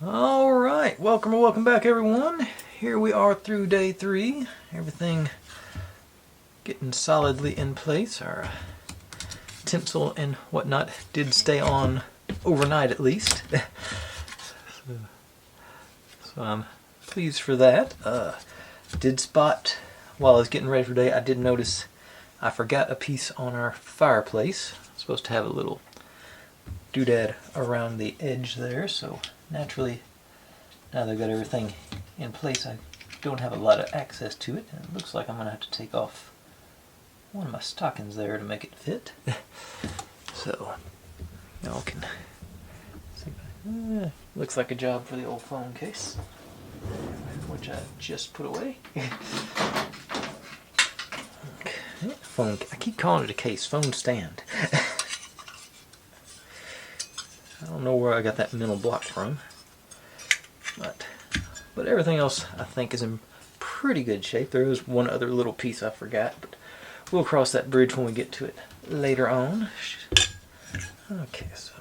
Alright, welcome back everyone. Here we are through day 3. Everything getting solidly in place. Our tinsel and whatnot did stay on overnight at least. so I'm pleased for that. Did spot, while I was getting ready for today, I did notice I forgot a piece on our fireplace. I'm supposed to have a little doodad around the edge there, so naturally, now that I've got everything in place, I don't have a lot of access to it, and it looks like I'm going to have to take off one of my stockings there to make it fit. So, y'all can see. Looks like a job for the old phone case, which I just put away. Okay, phone. I keep calling it a case. Phone stand. I don't know where I got that mental block from, but everything else I think is in pretty good shape. There is one other little piece I forgot, but we'll cross that bridge when we get to it later on. Okay, so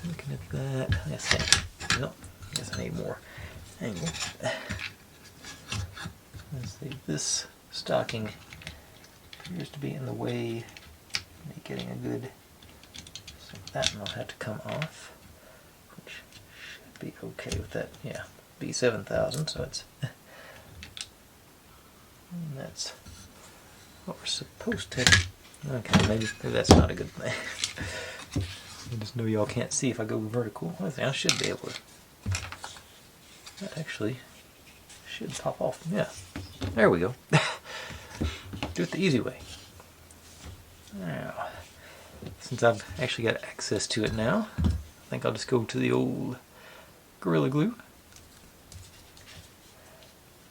looking at that, I guess I need more angle. Let's see, this stocking appears to be in the way of me getting a good. So that will have to come off, which should be okay with that. Yeah, B7000. So it's and that's what we're supposed to. Okay, maybe that's not a good thing. I just know y'all can't see if I go vertical. I should be able to. That actually should pop off. Yeah, there we go. Do it the easy way. Now, since I've actually got access to it now, I think I'll just go to the old Gorilla Glue.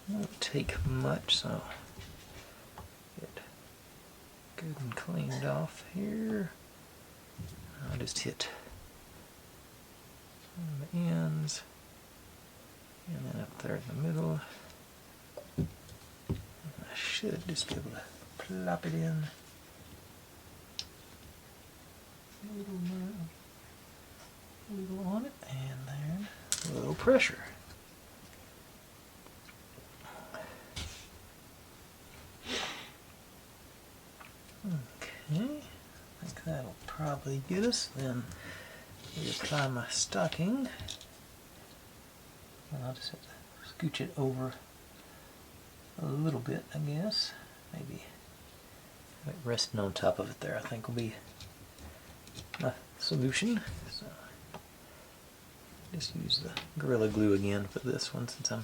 It won't take much, so get good and cleaned off here. I'll just hit on the ends, and then up there in the middle. I should just be able to plop it in. A little on it, and then a little pressure. Okay, I think that'll probably get us. Then we apply my stocking, and I'll just have to scooch it over a little bit, I guess. Maybe resting on top of it there, I think will be my solution. So just use the Gorilla Glue again for this one, since I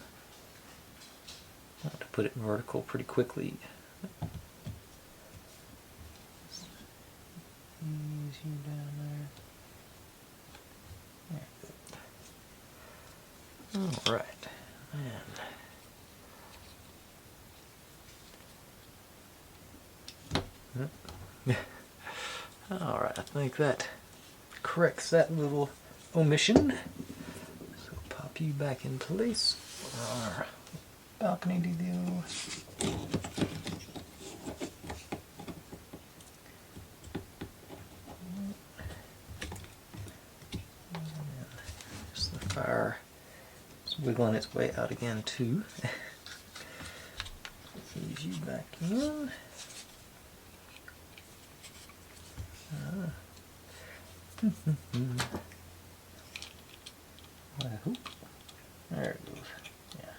want to put it vertical pretty quickly. Ease you down there. All right, and all right, I think that corrects that little omission. So pop you back in place for our balcony deal. Just the fire is wiggling its way out again too. Ease you back in. There it goes. Yeah.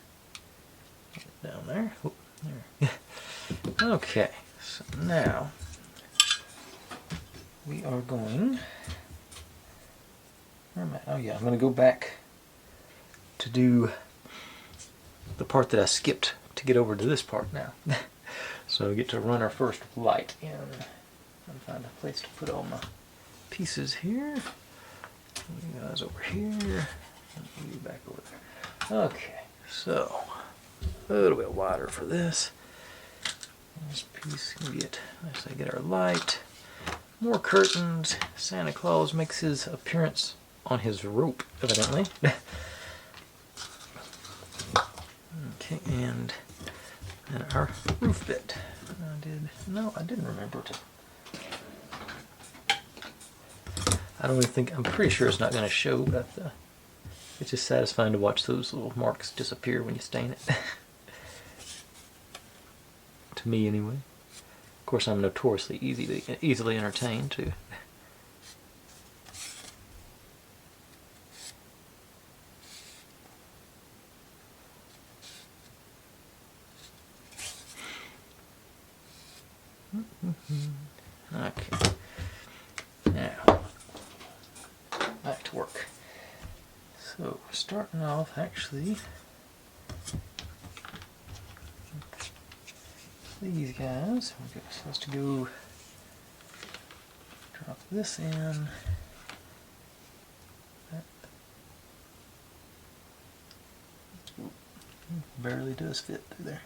Get it down there. Oh, there. Okay, so now we are going. Where am I? Oh yeah, I'm going to go back to do the part that I skipped to get over to this part now. So we get to run our first light in. And find a place to put all my pieces here. You guys over here. And you back over there. Okay, so a little bit wider for this. This piece can get, let's say, get our light. More curtains. Santa Claus makes his appearance on his rope, evidently. Okay, and our roof bit. I didn't remember to. I don't even think, I'm pretty sure it's not going to show, but I have to It's just satisfying to watch those little marks disappear when you stain it. To me, anyway. Of course, I'm notoriously easily entertained, too. Okay. Now, back to work. So, starting off, actually, these guys. We're supposed to go drop this in. Barely does fit through there.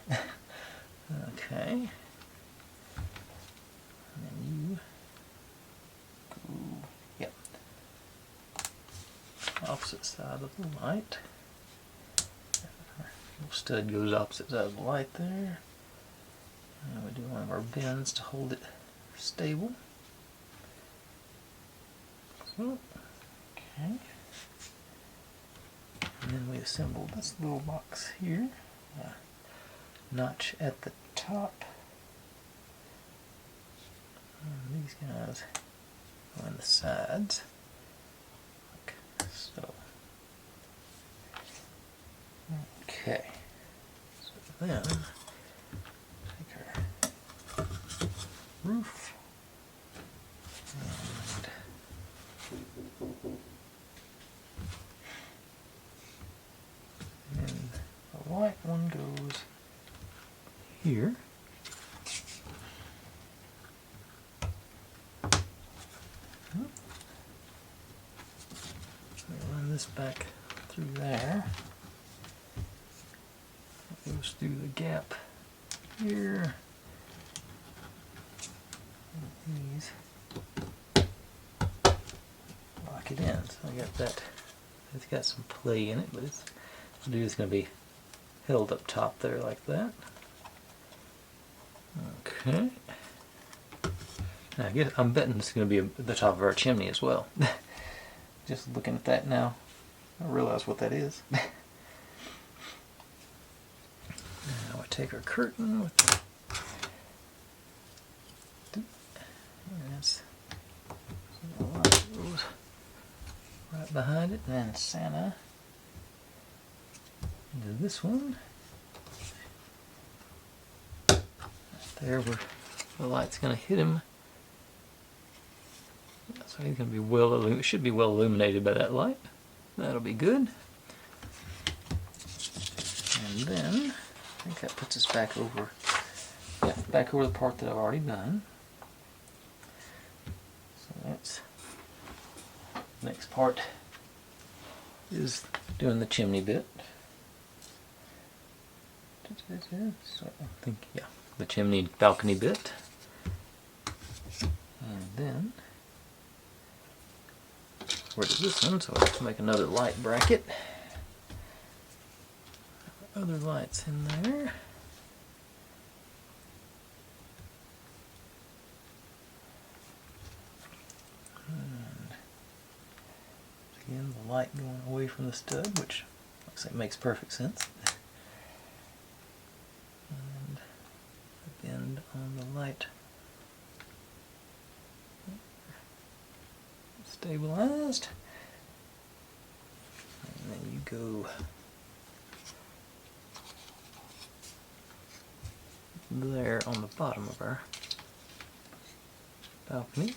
Okay. And then you go, yep, opposite side of the light. Little stud goes opposite side of the light there. And we do one of our bends to hold it stable. So, okay. And then we assemble this little box here. Notch at the top. And these guys go on the sides. Like so. Okay. So then take our roof and the white one goes here. Run this back through there. It goes through the gap here. And these lock it in. So I got that. It's got some play in it, but it's going to be held up top there like that. Okay. Now I guess I'm betting it's going to be at the top of our chimney as well. Just looking at that now, I realize what that is. Now we take our curtain with the, and that's so the light goes right behind it, and then Santa into this one. Right there where the light's going to hit him. So he's going to be should be well illuminated by that light. That'll be good. And then I think that puts us back over, yeah, back over the part that I've already done. So that's next part is doing the chimney bit. So I think, yeah, the chimney balcony bit. And then where does this one? So I have to make another light bracket. Other lights in there. And again, the light going away from the stud, which looks like makes perfect sense. And a bend on the light. Stabilized. And then you go there on the bottom of our balcony.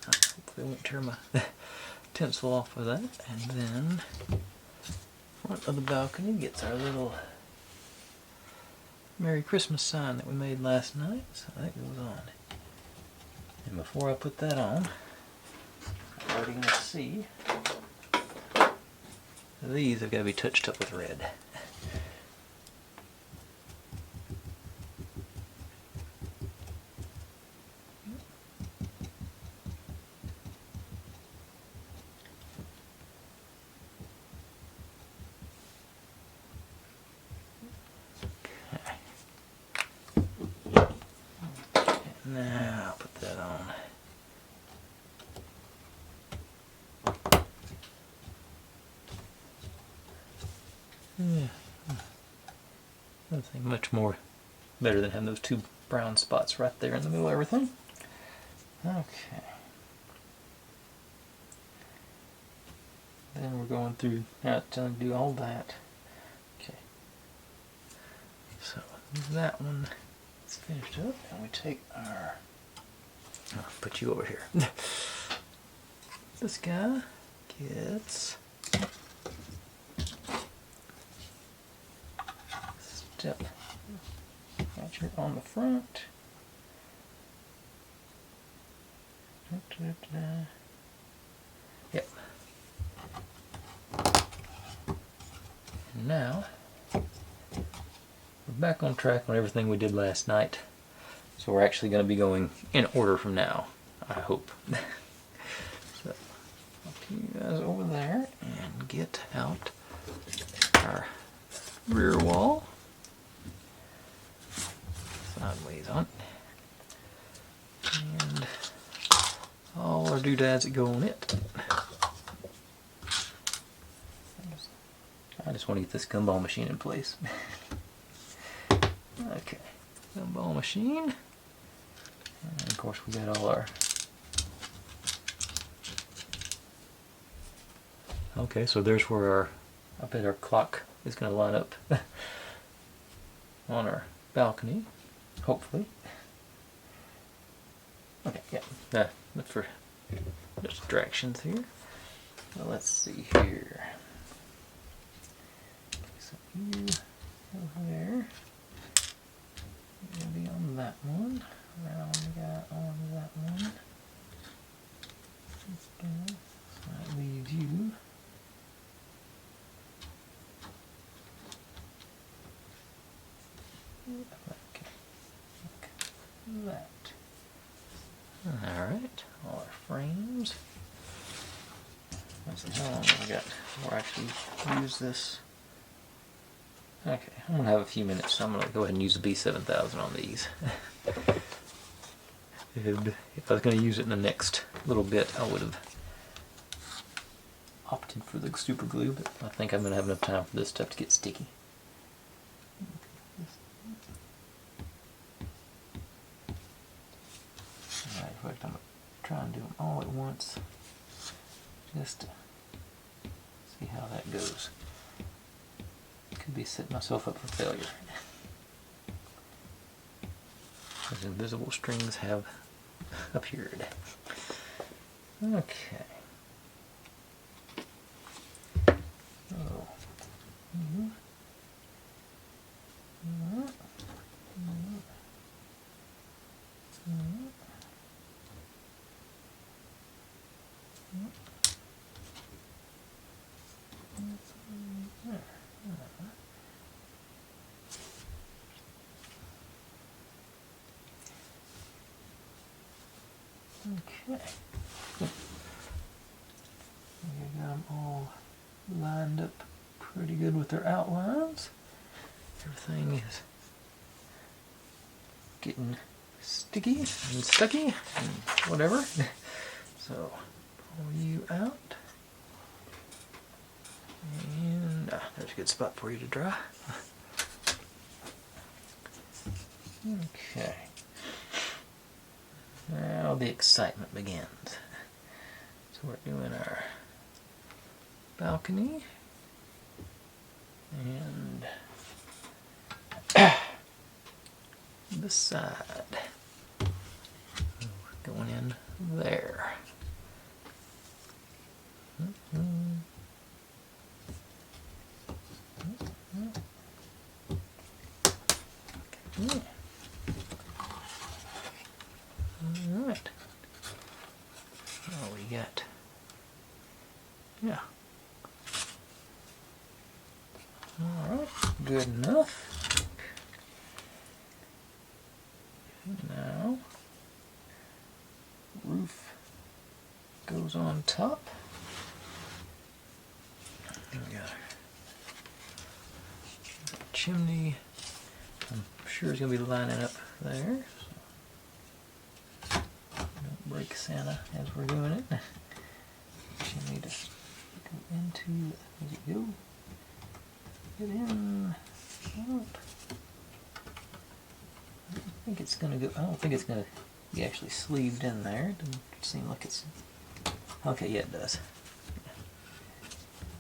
Hopefully I won't tear my tinsel off with that. And then front of the balcony gets our little Merry Christmas sign that we made last night. So that goes on. And before I put that on, I'm already going to see these have got to be touched up with red. Now I'll put that on. Yeah. I think much more better than having those two brown spots right there in the middle of everything. Okay. Then we're going through, now it's going to do all that. Okay. So that one is finished up, and we take our, I'll put you over here. This guy gets step catcher on the front. Yep. And now we're back on track on everything we did last night. So we're actually going to be going in order from now, I hope. So I'll put you guys over there and get out our rear wall. Sideways on it. And all our doodads that go on it. I just want to get this gumball machine in place. Okay, gumball machine. And of course we got all our... Okay, so there's where our, I bet our clock is going to line up on our balcony, hopefully. Okay, yeah, that's for distractions here. Well, let's see here. So you over there. You're going to be on that one. Round the guy on that one. So that leaves you. Okay. Like that. Alright, all our frames. Let's see how long we got before I actually use this. Okay, I'm going to have a few minutes, so I'm going to go ahead and use the B7000 on these. If I was going to use it in the next little bit, I would have opted for the super glue, but I think I'm going to have enough time for this stuff to get sticky. Alright, in fact, I'm going to try and do them all at once, just to see how that goes. Could be setting myself up for failure. Those invisible strings have appeared. Okay. Oh. Okay. We got them all lined up pretty good with their outlines. Everything is getting sticky and stucky and whatever. So pull you out. And there's a good spot for you to dry. Okay. Now the excitement begins. So we're doing our balcony and the side. We're going in there. Okay. Alright. Oh, we got, yeah. Alright, good enough. Now, roof goes on top. We got our chimney. I'm sure it's going to be lining up there. So don't break Santa as we're doing it. Chimney to go into, as it go. Get in. Nope. I don't think it's gonna go. I don't think it's gonna be actually sleeved in there. It doesn't seem like it's. Okay, yeah, it does.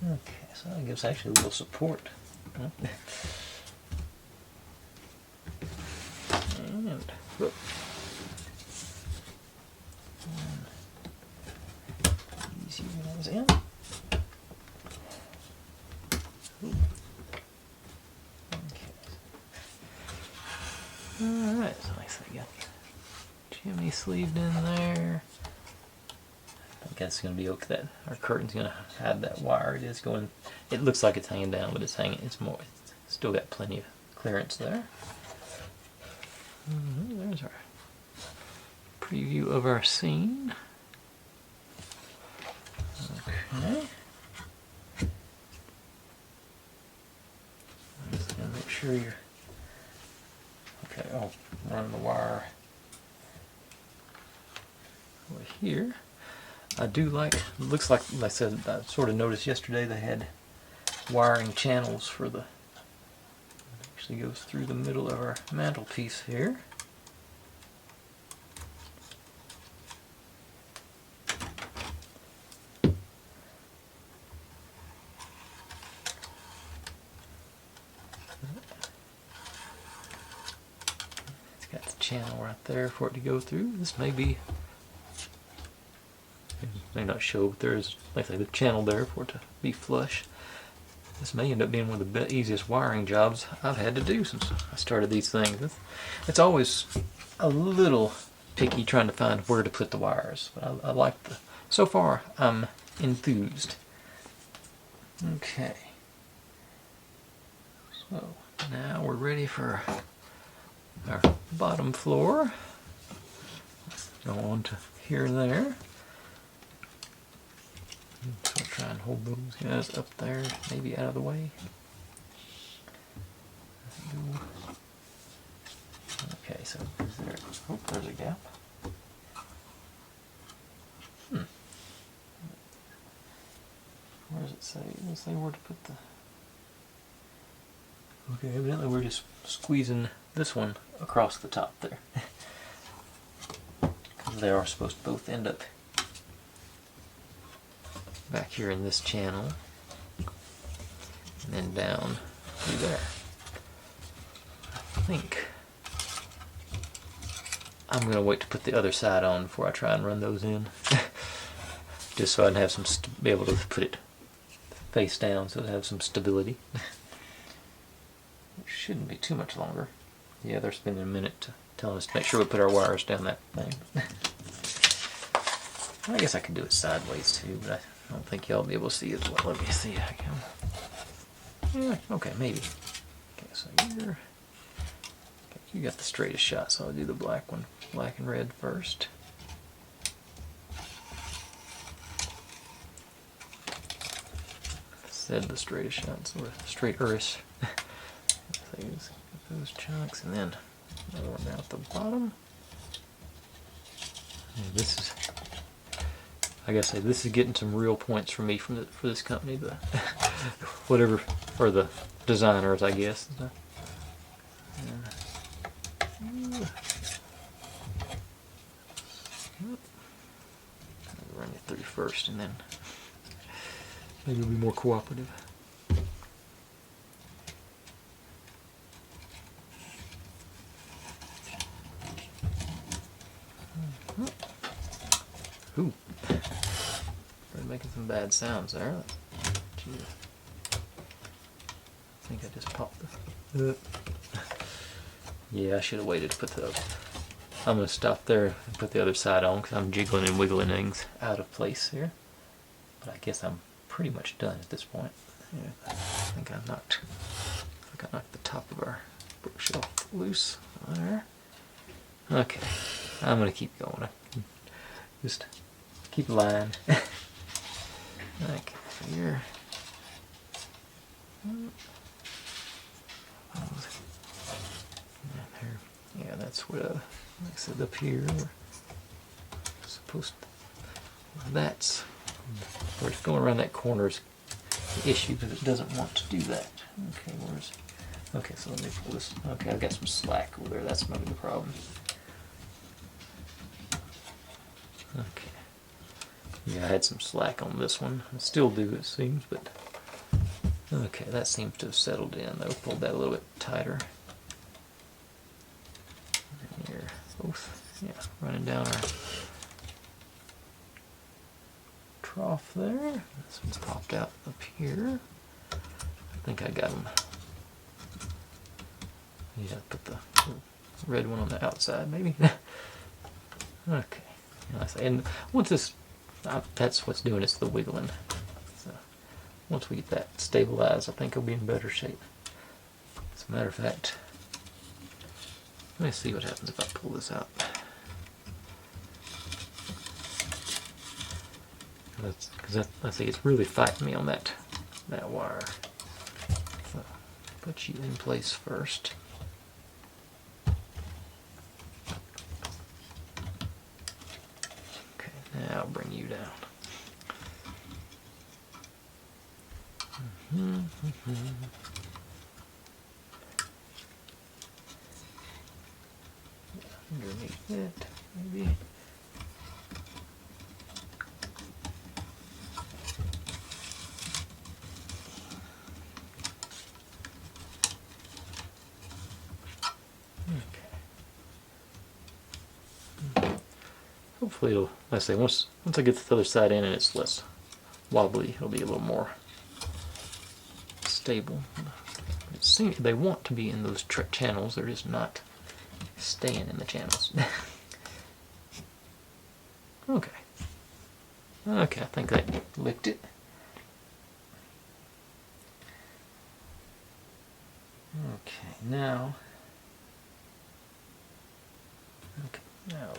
Okay, so that gives actually a little support. Huh? And whoop. Easy those in. Ooh. Okay. Alright, so I got the chimney sleeved in there. I think that's going to be okay. That our curtain's going to have that wire. It is going. It looks like it's hanging down, but it's hanging. It's more. It's still got plenty of clearance there. There's our preview of our scene. Okay. Just gotta make sure you're. Okay. Oh, run the wire over here. I do like, it looks like I said, I sort of noticed yesterday they had wiring channels for the, it actually goes through the middle of our mantelpiece here. It's got the channel right there for it to go through. This may be, it may not show, but there is, like I say, the channel there for it to be flush. This may end up being one of the easiest wiring jobs I've had to do since I started these things. It's always a little picky trying to find where to put the wires, but I like the, so far I'm enthused. Okay. So now we're ready for our bottom floor. Go on to here and there. So I'll try and hold those guys up there, maybe out of the way. Okay, so is there, oh, there's a gap. Where does it say? It doesn't say where to put the... Okay, evidently we're just squeezing this one across the top there. Because they are supposed to both end up back here in this channel, and then down through there. I think I'm going to wait to put the other side on before I try and run those in. Just so I can have some, be able to put it face down so it has some stability. It shouldn't be too much longer. Yeah, they're spending a minute to telling us to make sure we put our wires down that thing. I guess I could do it sideways too, but I don't think y'all will be able to see as well. Let me see. I can. Yeah, okay, maybe. Okay, so you're. Okay, you got the straightest shot, so I'll do the black one, black and red first. Said the straightest shot, so straight-ish. Those chunks, and then another one down at the bottom. And this is. I guess this is getting some real points for me for this company, the whatever, or the designers, I guess. Run it through first, and then maybe we'll be more cooperative. Ooh. We're making some bad sounds there. Jeez. I think I just popped the... Yeah, I should have waited to put the... I'm going to stop there and put the other side on because I'm jiggling and wiggling things out of place here. But I guess I'm pretty much done at this point. Yeah, I think I knocked the top of our bookshelf loose there. Okay, I'm going to keep going. Just keep lying. Okay, so here. Yeah, that's what like I said up here. We're supposed to, that's where it's going around that corner is the issue because it doesn't want to do that. Okay, okay, so let me pull this. Okay, I've got some slack over there. That's maybe the problem. Okay. Yeah, I had some slack on this one. I still do, it seems, but okay, that seems to have settled in though. Pulled that a little bit tighter. And here, both, yeah, running down our trough there. This one's popped out up here. I think I got them. Yeah, put the red one on the outside, maybe. Okay. And once this, that's what's doing, it's the wiggling. So once we get that stabilized, I think it'll be in better shape. As a matter of fact, let me see what happens if I pull this out. Because I see it's really fighting me on that wire. So put you in place first. Now I'll bring you down. Underneath it, maybe. Hopefully it'll, like I say, once I get the other side in and it's less wobbly, it'll be a little more stable. It seems they want to be in those channels, they're just not staying in the channels. Okay. Okay, I think that licked it. Okay, now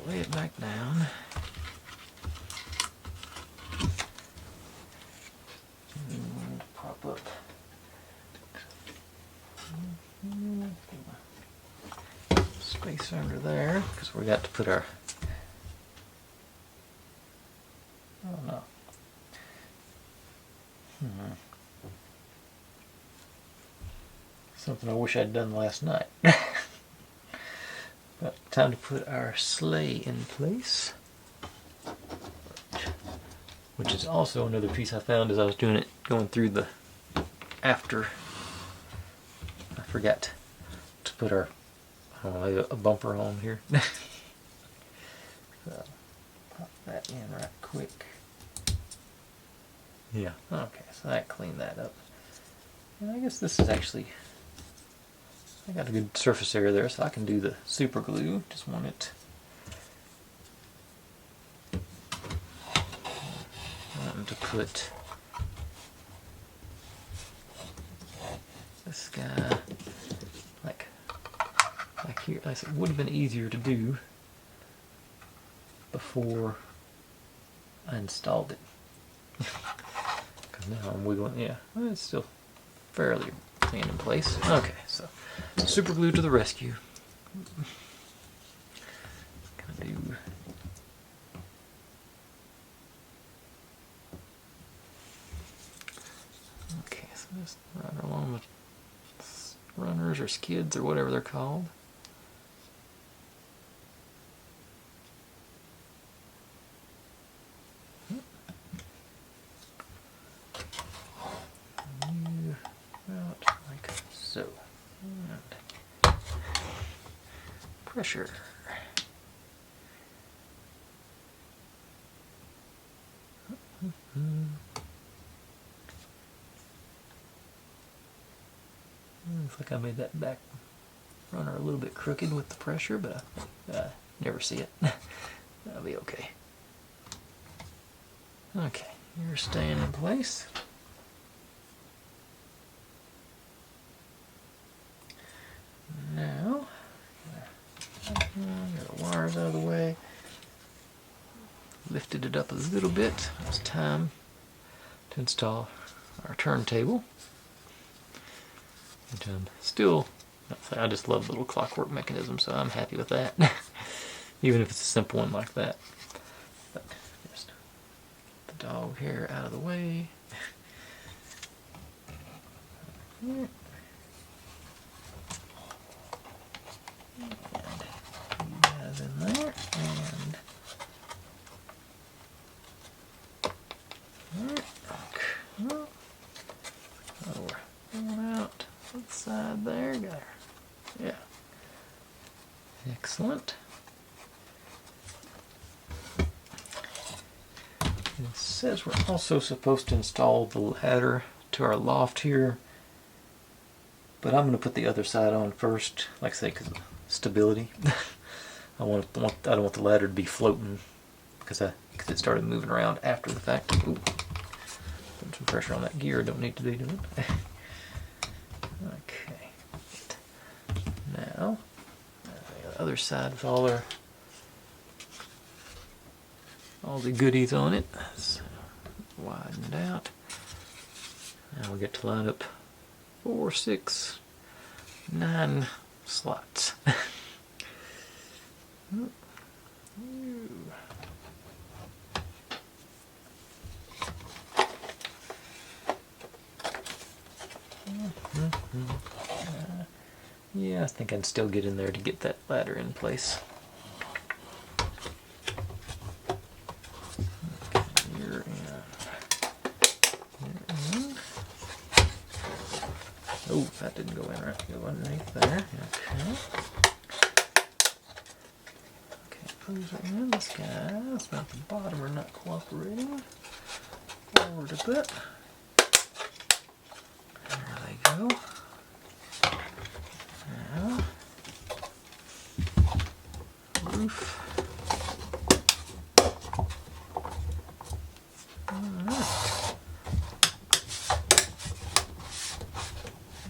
lay it back down. Pop up. Space under there, because we got to put our, oh no. Something I wish I'd done last night. But time to put our sleigh in place, which is also another piece I found as I was doing it, going through the after. I forgot to put our, I don't know, a bumper on here. So pop that in right quick. Yeah. Okay, so that cleaned that up. And I guess this is actually, I got a good surface area there, so I can do the super glue. Just want it. To put this guy like here. I said it would have been easier to do before I installed it. Because now I'm wiggling. Yeah, well, it's still fairly staying in place. Okay, so super glue to the rescue. Gonna do. Okay, so just run along with runners or skids or whatever they're called. Out like so. And pressure. Looks like I made that back runner a little bit crooked with the pressure, but I never see it. That'll be okay. Okay, you're staying in place. Now, get the wires out of the way. Lifted it up a little bit. It's time to install our turntable. And still, I just love the little clockwork mechanism, so I'm happy with that. Even if it's a simple one like that. But just get the dog hair out of the way. And you guys in there, and okay. Oh, we're going out that side there, got her. Yeah. Excellent. It says we're also supposed to install the ladder to our loft here, but I'm going to put the other side on first, like I say, because of stability. I don't want the ladder to be floating because it started moving around after the fact. Ooh. Putting some pressure on that gear. Don't need to be doing. Okay. Now, the other side with all the goodies on it. It's widened out. Now we get to line up 4, 6, 9 slots. Yeah, I think I'd still get in there to get that ladder in place. You're in. Oh, that didn't go in right. Go underneath there. Okay. Okay, those are in. This guy's at the bottom are not cooperating. Forward a bit. There they go. Now, roof. Alright.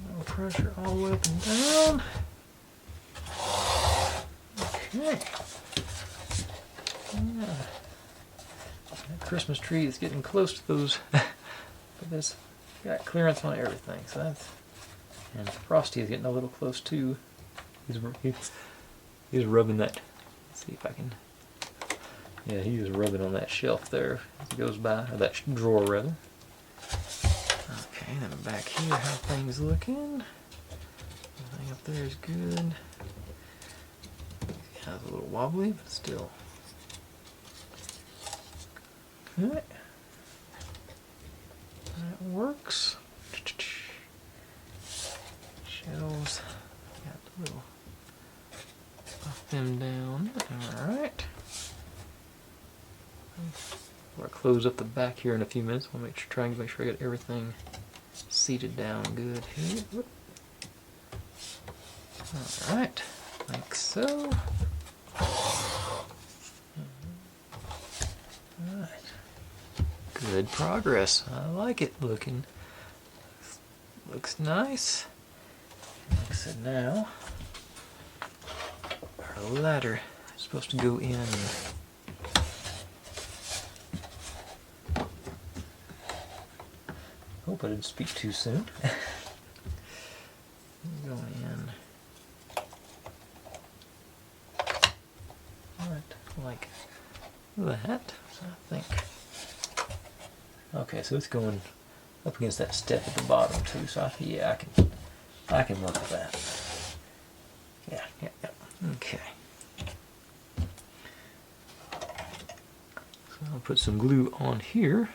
No pressure all the way up and down. Okay. Yeah. That Christmas tree is getting close to those, but this got clearance on everything, so that's. And Frosty is getting a little close too. He's rubbing that. Let's see if I can. Yeah, he was rubbing on that shelf there as he goes by, or that drawer rather. Okay, then back here, how things looking? Everything up there is good. Yeah, it's a little wobbly, but still. Okay. That works. Shelves. Got a little. Buff them down. Alright. I'll close up the back here in a few minutes. I'll try and make sure I get everything seated down good here. Alright, like so. Alright. Good progress. I like it looking. Looks nice. Like I said, now our ladder is supposed to go in. Hope I didn't speak too soon. Go in. Right, like that. So I think. Okay, so it's going up against that step at the bottom too. So yeah, I can work with that. Yeah. Okay. So I'll put some glue on here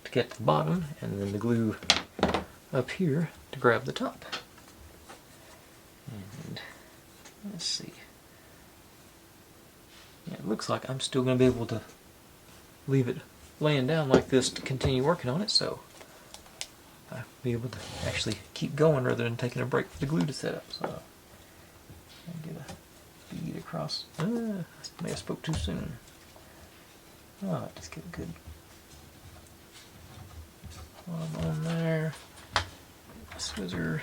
to get to the bottom, and then the glue up here to grab the top. And let's see. Yeah, it looks like I'm still going to be able to leave it laying down like this to continue working on it, so I'll be able to actually keep going rather than taking a break for the glue to set up. So I'll get a bead across. I may have spoke too soon. Oh, just get a good one on there. Swizzer.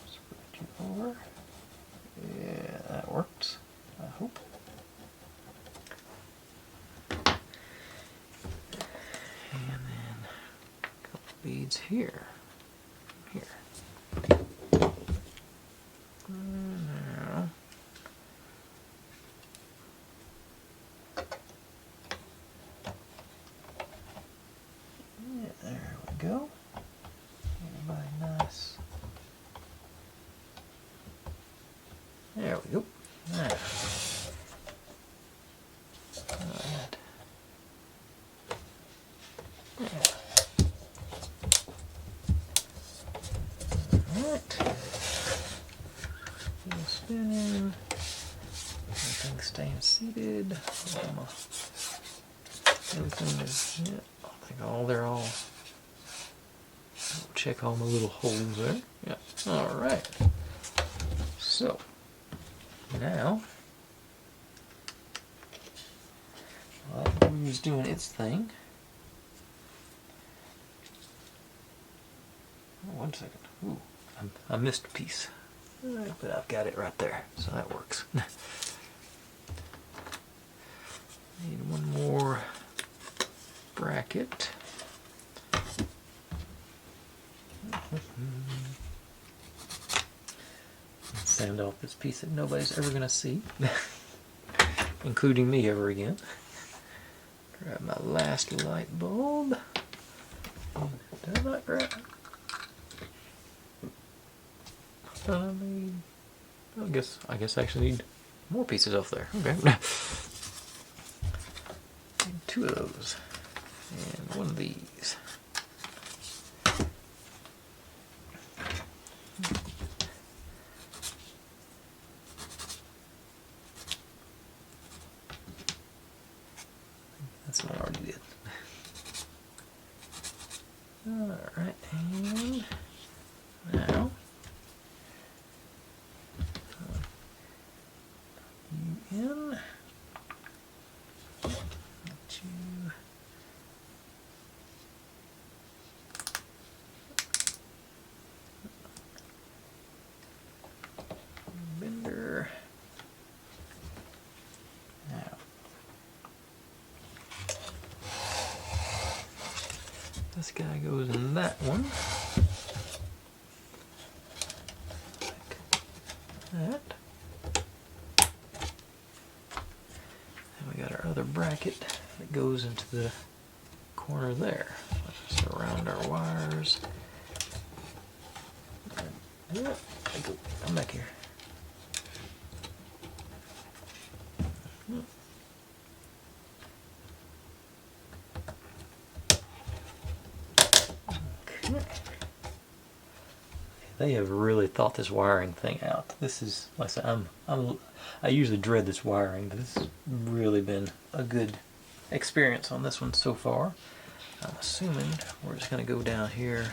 Spread you over. Yeah, that works. I hope. And then a couple beads here. Here. Now. Yeah, there we go. everything's staying seated. Everything is, yeah, I think they're all, check all my little holes there. Yeah, alright. So, now, while that glue's doing its thing, oh, 1 second, ooh, I missed a piece, but I've got it right there, so that works. Need one more bracket. Sand off this piece that nobody's ever going to see, including me ever again. Grab my last light bulb. Did I not grab? I guess I actually need more pieces off there. Okay. Need 2 of those. And 1 of these. That's what I already did. Alright, and now you in. Let you bender. Now this guy goes in that one. Like that. And we got our other bracket that goes into the corner there. Let's surround our wires. Yeah, come back here. Okay. They have really thought this wiring thing out. This is, like I said, I usually dread this wiring, but this has really been a good experience on this one so far. I'm assuming we're just going to go down here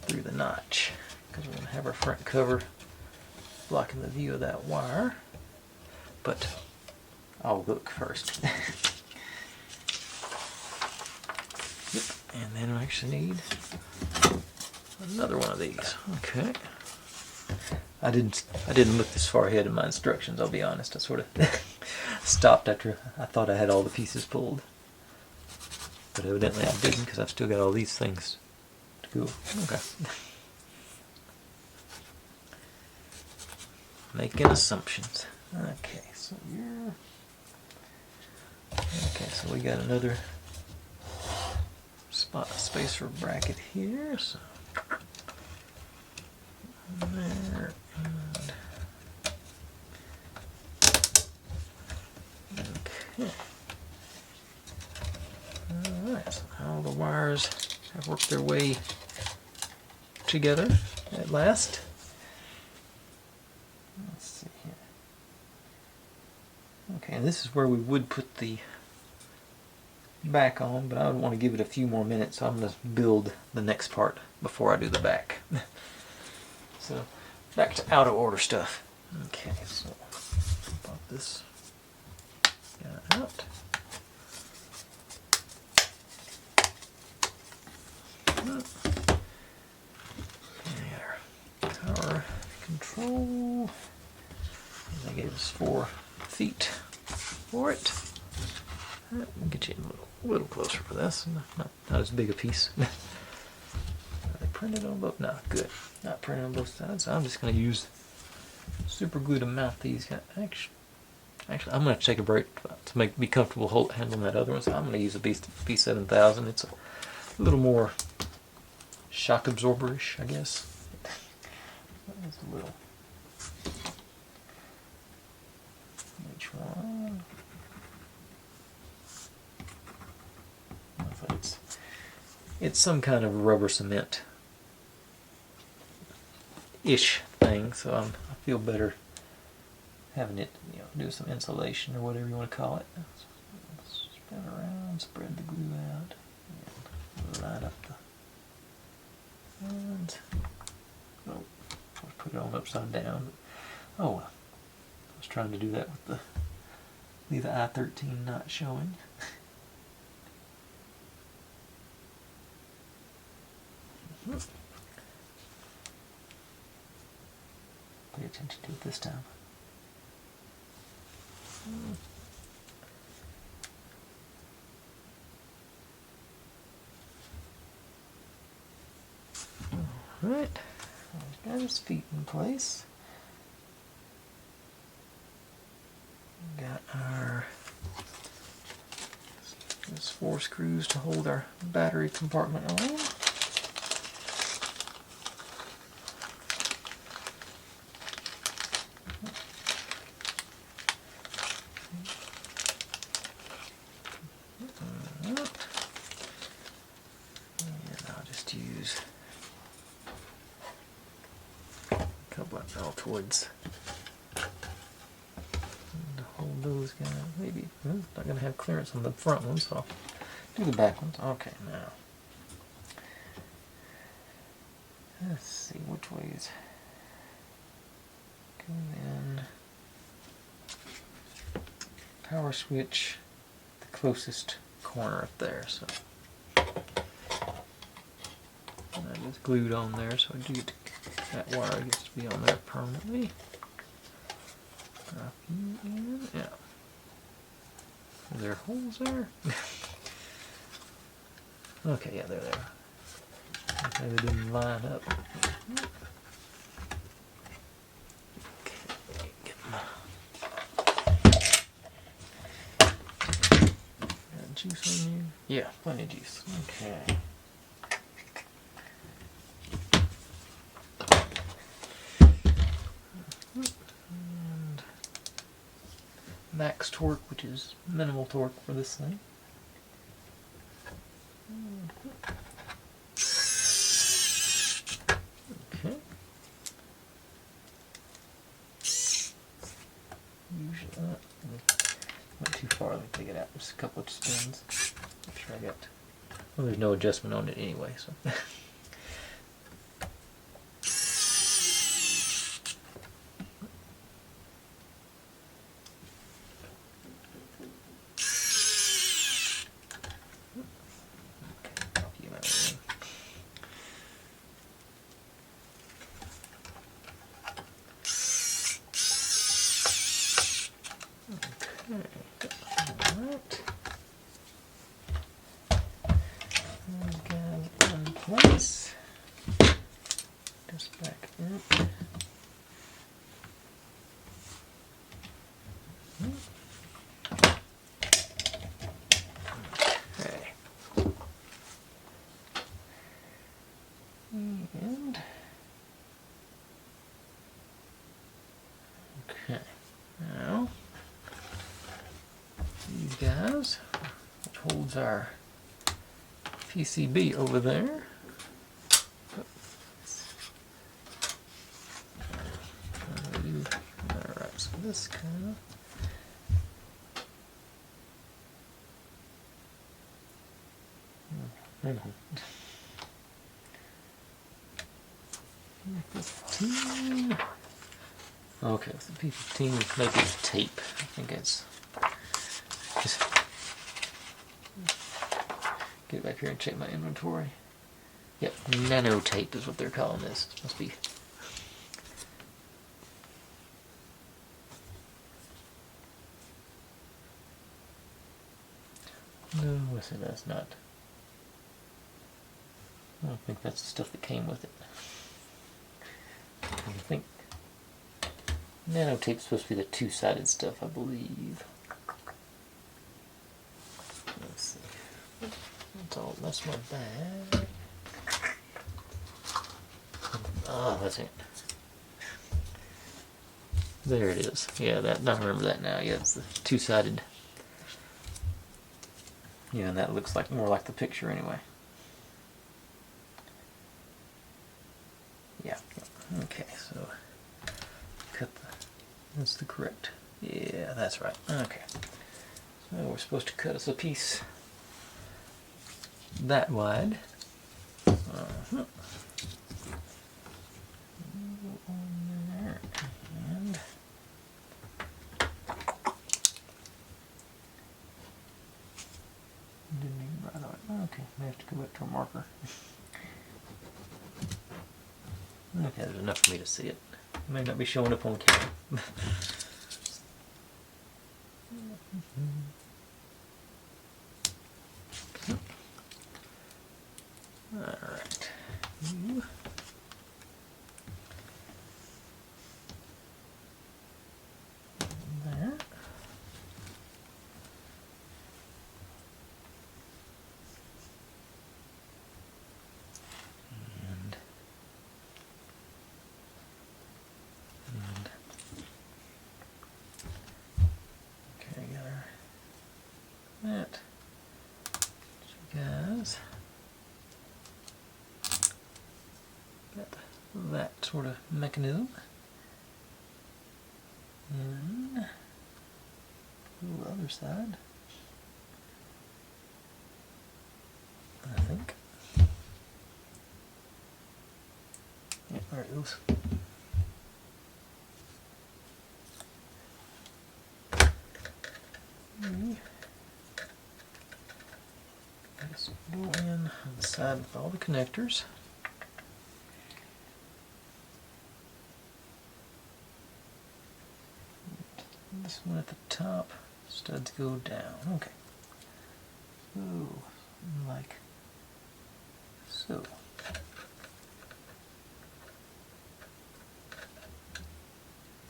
through the notch, because we're going to have our front cover blocking the view of that wire. But I'll look first. Yep. And then we actually need another one of these. Okay. I didn't look this far ahead in my instructions, I'll be honest. I sort of stopped after I thought I had all the pieces pulled. But evidently I didn't, because I've still got all these things to go. Okay. Making assumptions. Okay, so you're... Okay, so we got another spot space for bracket here, so there, and okay. Alright, so all the wires have worked their way together at last. Let's see here. Okay, and this is where we would put the back on, but I would want to give it a few more minutes, so I'm going to build the next part before I do the back. So, back to out of order stuff. Okay, so pop this guy out. And power control. And they gave us 4 feet for it. I'll get you a little closer for this. Not as big a piece. Are they printed on both? No, good. Not printed on both sides. So I'm just going to use super glue to mount these. Actually, I'm going to take a break to make me comfortable handling that other one. So I'm going to use a B7000. It's a little more shock absorber-ish, I guess. That's a little. Which one? It's some kind of rubber cement ish thing, so I feel better having it, do some insulation or whatever you want to call it. Spin around, spread the glue out, and line up the ends. Oh, let's put it on upside down. Oh well, I was trying to do that with the I-13 not showing. Pay attention to it this time. Alright, he's got his feet in place. Got our there's 4 screws to hold our battery compartment on. Use a couple of Altoids to hold those guys. Maybe not going to have clearance on the front ones, so I'll do the back ones. Okay, now let's see which ways go in. Power switch, the closest corner up there. So. I just glued on there, so I do get that wire gets to be on there permanently. Drop you in, yeah. Are there holes there? Okay, yeah, they're there. Okay, they didn't line up. Okay, get my got juice on you? Yeah, plenty of juice. Okay. Max torque, which is minimal torque for this thing. Okay. Usually, went too far. Let me take it out. Just a couple of spins. Make sure I got. Well, there's no adjustment on it anyway, so. Place. Just back in. Okay. And okay. Now these guys, which holds our PCB over there. Alright, so this kind of P15. Okay, so P15 maybe it's tape. I think it's just get back here and check my inventory. Yep, nano tape is what they're calling this. Must be. No, listen, that's not. I don't think that's the stuff that came with it. I think nano tape's supposed to be the two-sided stuff, I believe. Let's see. That's my bag. Ah, that's it. There it is. Yeah, I remember that now. Yeah, it's the two-sided. Yeah, and that looks like more like the picture anyway. Yeah. Okay, so cut the That's the correct. Yeah, that's right. Okay. So we're supposed to cut us a piece that wide. Uh-huh. On there, and didn't even write on it. Okay, may have to go back to a marker. Okay, there's enough for me to see it. It may not be showing up on camera. Alright. There. And okay, got our that. So guys, got that sort of mechanism. And the other side, I think. Yeah, there it goes. Just go in on the side with all the connectors. This one at the top, studs go down. Okay. So, like so.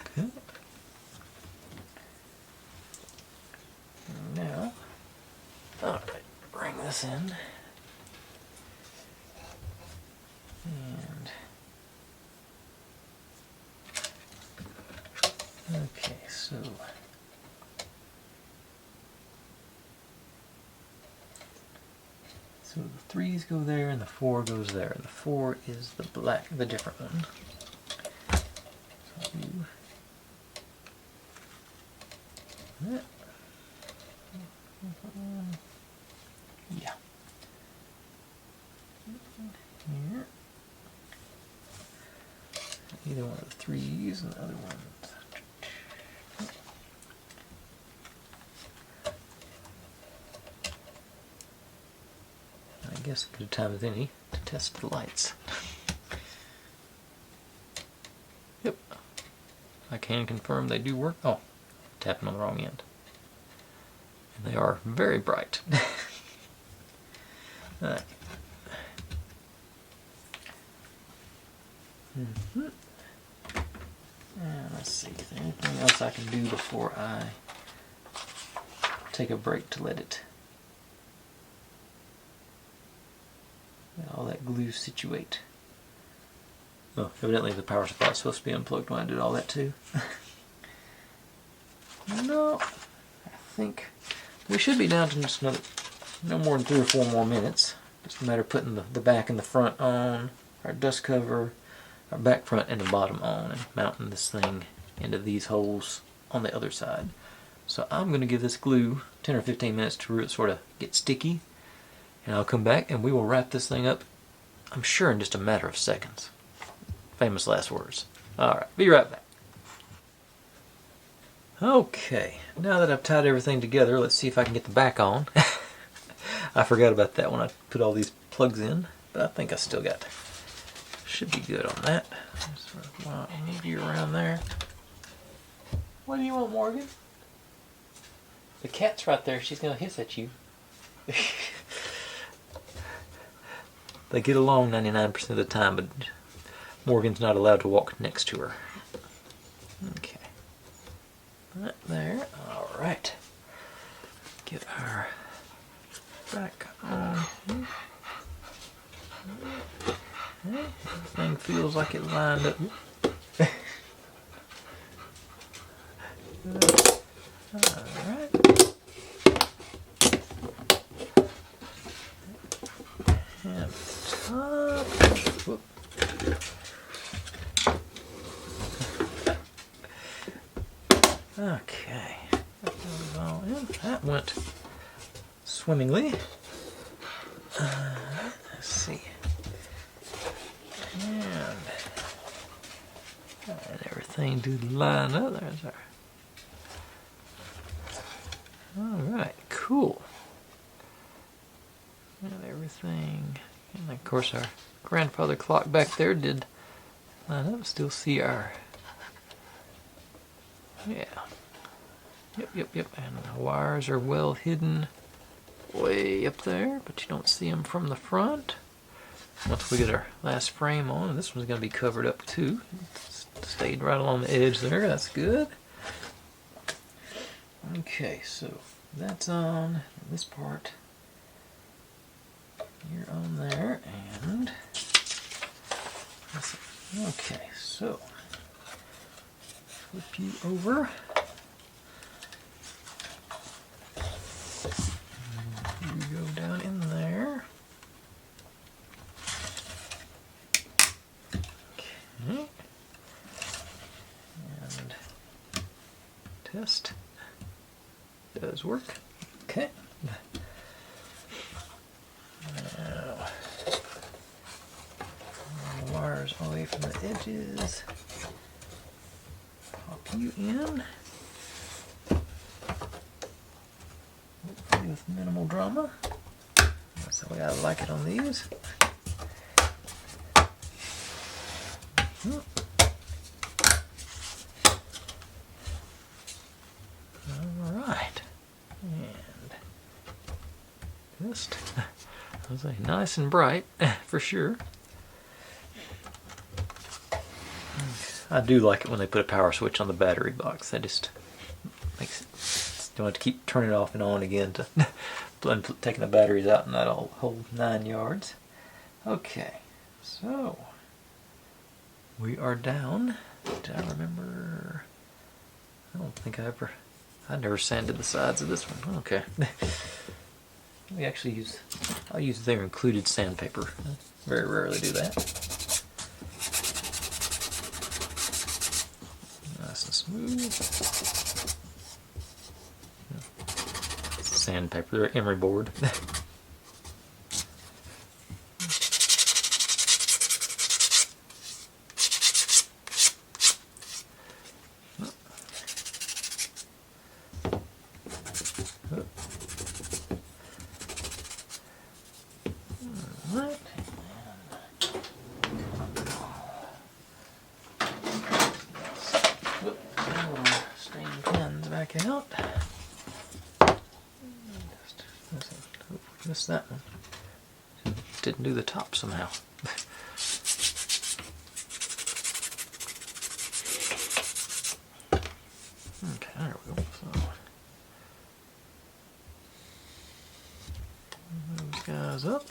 Okay. Now, alright, bring this in. And okay, so the 3s go there and the 4 goes there, and the 4 is the black, the different one. So that. Yeah. Here. Either one of the 3s and the other one. I guess a good time as any to test the lights. Yep. I can confirm they do work. Oh, tapping on the wrong end. And they are very bright. Alright. Let's see, is there anything else I can do before I take a break to let all that glue situate? Oh, evidently the power supply is supposed to be unplugged when I did all that too. No, I think we should be down to just another, no more than 3 or 4 more minutes. Just a matter of putting the back and the front on, our dust cover, our back, front, and the bottom on, and mounting this thing into these holes on the other side. So I'm going to give this glue 10 or 15 minutes to sort of get sticky, and I'll come back and we will wrap this thing up, I'm sure, in just a matter of seconds. Famous last words. Alright, be right back. Okay, now that I've tied everything together, let's see if I can get the back on. I forgot about that when I put all these plugs in, but I think I still got, should be good on that. Just sort of move you around there. What do you want, Morgan? The cat's right there, she's going to hiss at you. They get along 99% of the time, but Morgan's not allowed to walk next to her. Okay. Right there. Alright. Get our back on here. Okay. Everything feels like it lined up. Alright. And top. Whoop. Well, that went swimmingly. Let's see. And everything do line up. There's our. Alright, cool. And everything. And of course, our grandfather clock back there did line up. Still see our. Yeah. Yep. And the wires are well hidden way up there, but you don't see them from the front. Once we get our last frame on, this one's going to be covered up too. It's stayed right along the edge there. That's good. Okay, so that's on this part. You're on there, and okay, so flip you over. You go down in there. Okay. And test. Does work. Okay. Now, the wires away from the edges. Pop you in. Hopefully with minimal drama. That's the way I like it on these. Alright. And just, I was like, nice and bright for sure. I do like it when they put a power switch on the battery box. That just makes it, don't have to keep turning it off and on again to taking the batteries out and that whole 9 yards. Okay, so we are down. Did I remember? I don't think I never sanded the sides of this one. Okay. We actually I'll use their included sandpaper. I very rarely do that. Nice and smooth. Sandpaper, they're emery board. Back out. Missed that one. Didn't do the top somehow. Okay, there we go. So move those guys up.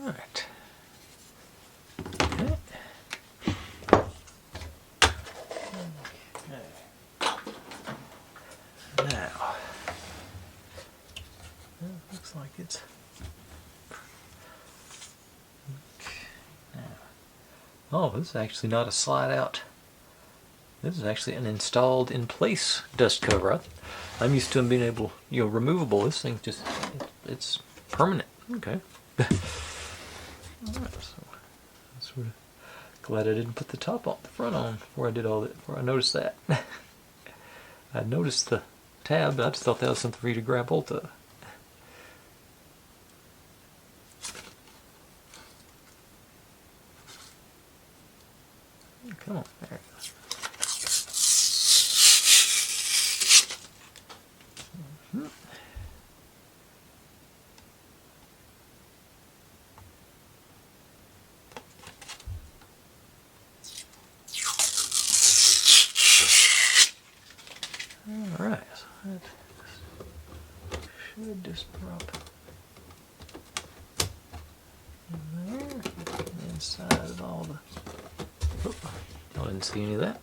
Alright. Okay. Now, looks like it's. Okay. Now. Oh, this is actually not a slide out. This is actually an installed in place dust cover. I'm used to them being able, removable. This thing just, it's permanent. Okay. Alright, so I'm sort of glad I didn't put the top on the front on before I did all that, before I noticed that. I noticed the tab, but I just thought that was something for you to grab hold of. Come on, there it goes. Alright, so that should just drop in there, inside of all the. Oops. didn't see any of that.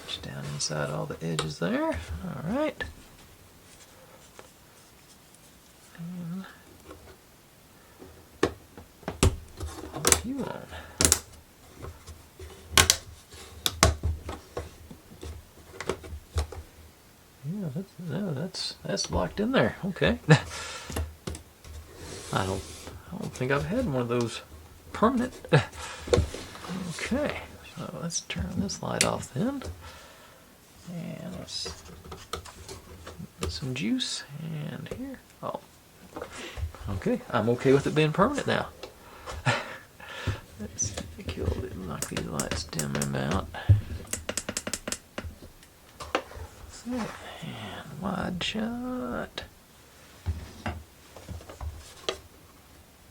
Just down inside all the edges there. All right. And pop you on. Yeah, that's locked in there. Okay. I don't think I've had one of those permanent. Okay, so let's turn this light off then, and let's get some juice. And here, oh, okay, I'm okay with it being permanent now. Let's kill it, knock these lights dim them out. And wide shot.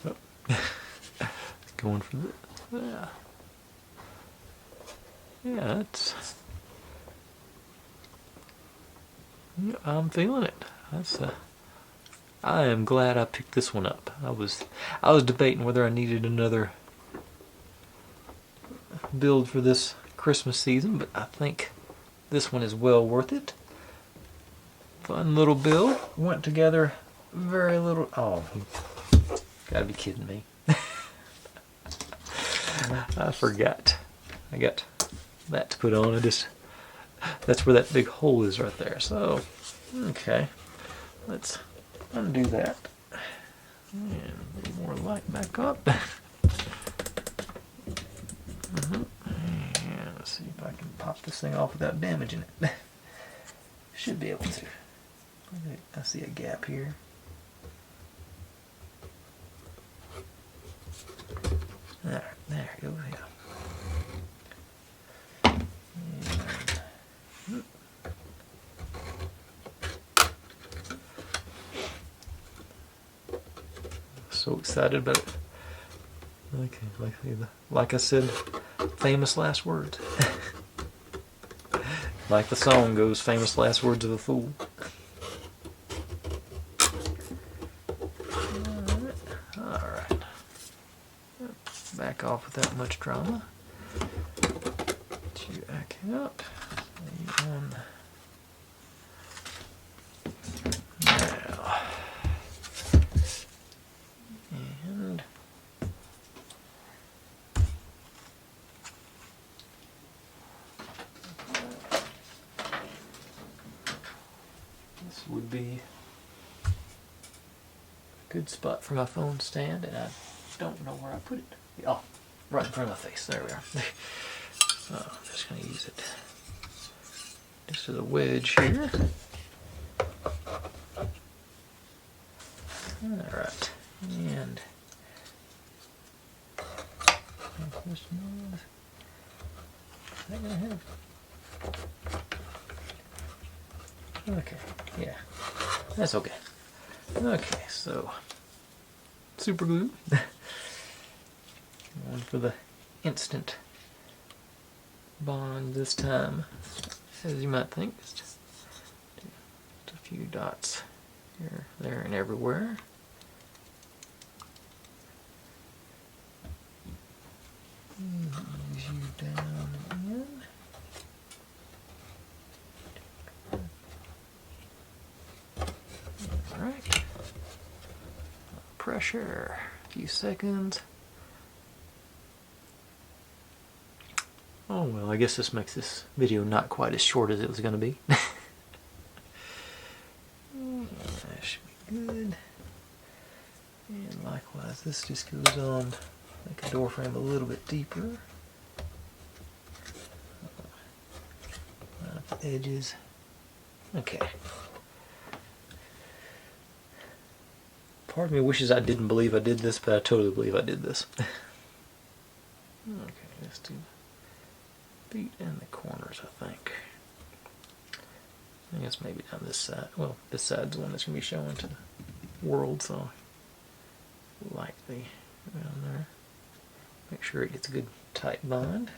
Oh. Going for this. Yeah. Yeah, I'm feeling it. I am glad I picked this one up. I was debating whether I needed another build for this Christmas season, but I think this one is well worth it. Fun little build. Went together very little. Oh, gotta be kidding me. I forgot. I got that to put on. That's where that big hole is right there. So, okay. Let's undo that. And a little more light back up. And let's see if I can pop this thing off without damaging it. Should be able to. I see a gap here. There it goes. Yeah. So excited about it. Okay, like I said, famous last words. Like the song goes, famous last words of a fool. Alright. Back off without much drama. Get you back out. Now. And this would be a good spot for my phone stand, and I don't know where I put it. Oh, right in front of my face. There we are. So I'm just going to use it just as a wedge here. Alright, and is that gonna have? Okay, yeah, that's okay. Okay, so super glue. Going for the instant bond this time, as you might think. Just a few dots here, there, and everywhere. Ease you down and in. Alright. Pressure. A few seconds. Oh well, I guess this makes this video not quite as short as it was going to be. That should be good. And likewise, this just goes on, make a door frame a little bit deeper. Line up the edges. Okay. Part of me wishes I didn't believe I did this, but I totally believe I did this. Okay, let's do feet in the corners, I think. I guess maybe down this side. Well, this side's the one that's going to be showing to the world, so lightly around there. Make sure it gets a good tight bind.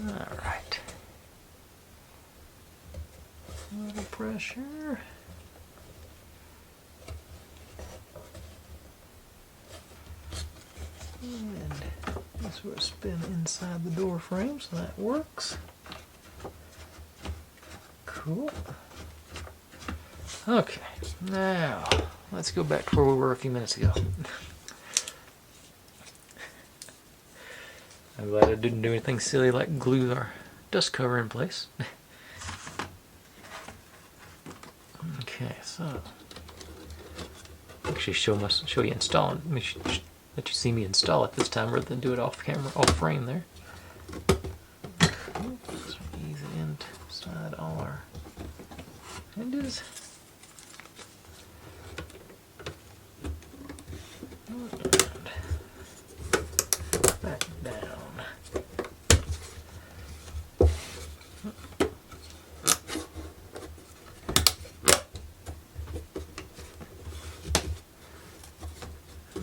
Alright. A little pressure. And this will spin inside the door frame, so that works. Cool. Okay, now let's go back to where we were a few minutes ago. I'm glad I didn't do anything silly like glue our dust cover in place. Okay, so actually show you installing. Let you see me install it this time rather than do it off camera, off frame there. Cool. So ease it inside all our hinges. Back down.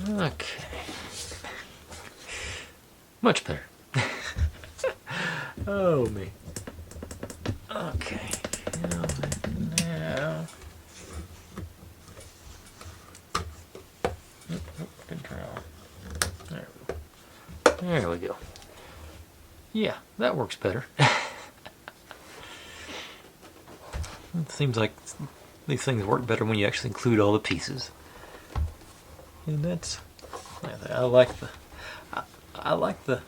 Okay. Much better. Oh me. Okay. Now. Good draw. There we go. Yeah, that works better. It seems like these things work better when you actually include all the pieces. And that's, I like the,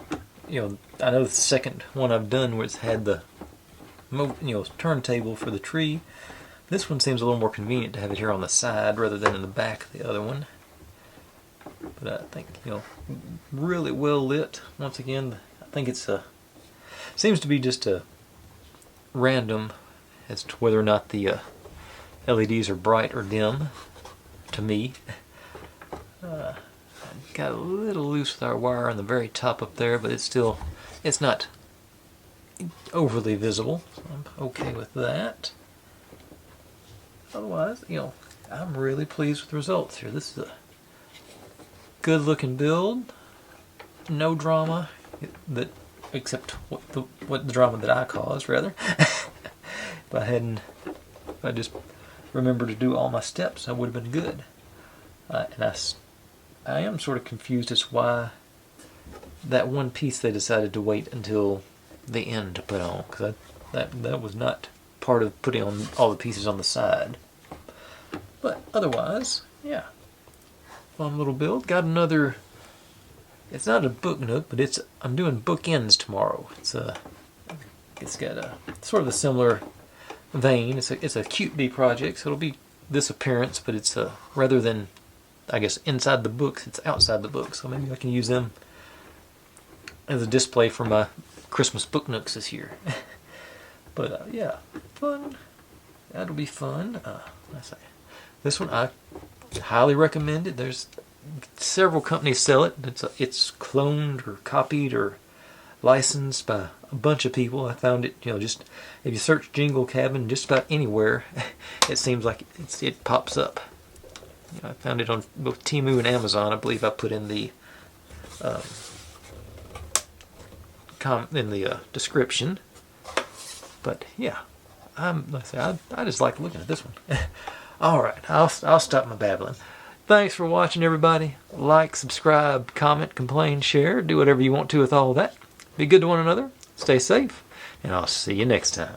you know, I know the second one I've done where it's had the, turntable for the tree. This one seems a little more convenient to have it here on the side rather than in the back of the other one. But I think, really well lit. Once again, I think it's seems to be just a random as to whether or not the LEDs are bright or dim to me. Got a little loose with our wire on the very top up there, but it's not overly visible, so I'm okay with that. Otherwise, I'm really pleased with the results here. This is a good looking build, no drama, except what the drama that I caused, rather. If I just remembered to do all my steps, I would have been good. And I am sort of confused as to why that one piece they decided to wait until the end to put on, because that was not part of putting on all the pieces on the side. But otherwise, yeah, fun little build. Got another. It's not a book nook, but I'm doing bookends tomorrow. It's got a sort of a similar vein. It's a cute bee project, so it'll be this appearance, but it's rather than, I guess, inside the books, it's outside the books. So maybe I can use them as a display for my Christmas book nooks this year. But yeah, fun. That'll be fun. This one I highly recommend it. There's several companies sell it. It's cloned or copied or licensed by a bunch of people. I found it, just if you search Jingle cabin just about anywhere, it seems like it pops up. I found it on both Temu and Amazon. I believe I put in the description. But yeah, I just like looking at this one. All right, I'll stop my babbling. Thanks for watching, everybody. Like, subscribe, comment, complain, share, do whatever you want to with all of that. Be good to one another. Stay safe, and I'll see you next time.